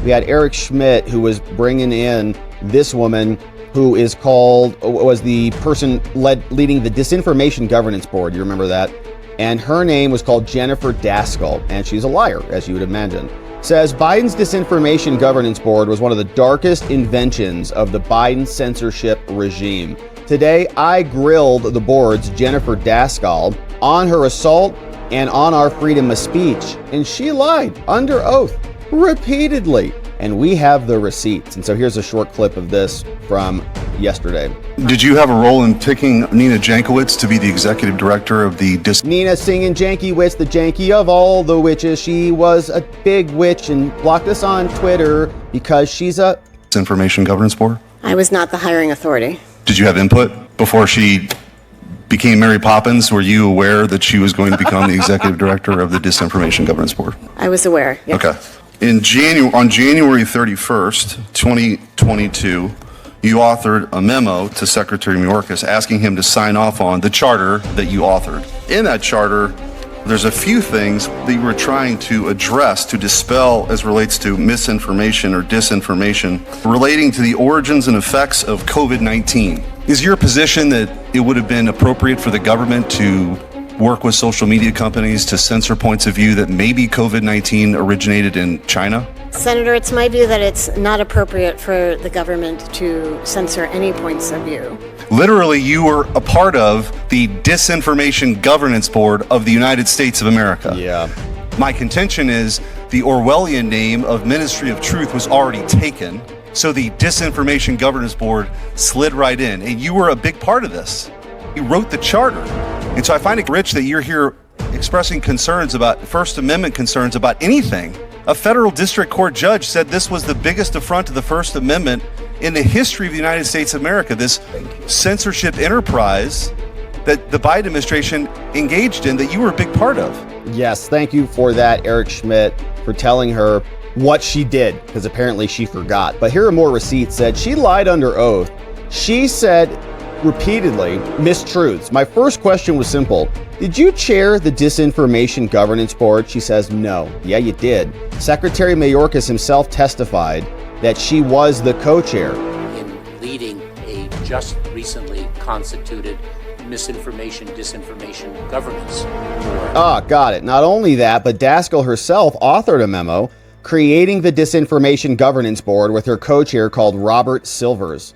we had Eric Schmidt, who was bringing in this woman who was the person leading the Disinformation Governance Board. You remember that? And her name was called Jennifer Daskal, and she's a liar, as you would imagine. Says Biden's Disinformation Governance Board was one of the darkest inventions of the Biden censorship regime. Today, I grilled the board's Jennifer Daskal on her assault and on our freedom of speech, and she lied under oath repeatedly. And we have the receipts. And so here's a short clip of this from yesterday. Did you have a role in picking Nina Jankowicz to be the executive director of the Nina singing Jankiewicz, the janky of all the witches. She was a big witch and blocked us on Twitter because she's a Disinformation Governance Board? I was not the hiring authority. Did you have input before she became Mary Poppins? Were you aware that she was going to become the executive director of the Disinformation Governance Board? I was aware, yes. Okay. On January 31st, 2022, you authored a memo to Secretary Mayorkas asking him to sign off on the charter that you authored. In that charter, there's a few things that you were trying to address to dispel as relates to misinformation or disinformation relating to the origins and effects of COVID-19. Is your position that it would have been appropriate for the government to work with social media companies to censor points of view that maybe COVID-19 originated in China? Senator, it's my view that it's not appropriate for the government to censor any points of view. Literally, you were a part of the Disinformation Governance Board of the United States of America. Yeah. My contention is the Orwellian name of Ministry of Truth was already taken, so the Disinformation Governance Board slid right in, and you were a big part of this. You wrote the charter. And so I find it rich that you're here expressing concerns about First Amendment concerns about anything. A federal district court judge said this was the biggest affront to the First Amendment in the history of the United States of America, this censorship enterprise that the Biden administration engaged in that you were a big part of. Yes, thank you for that, Eric Schmidt, for telling her what she did, because apparently she forgot. But here are more receipts. Said she lied under oath. She said repeatedly mistruths. My first question was simple. Did you chair the Disinformation Governance Board? She says no. Yeah, you did. Secretary Mayorkas himself testified that she was the co-chair. In leading a just recently constituted disinformation governance board. Ah, got it. Not only that, but Daskal herself authored a memo creating the Disinformation Governance Board with her co-chair called Robert Silvers.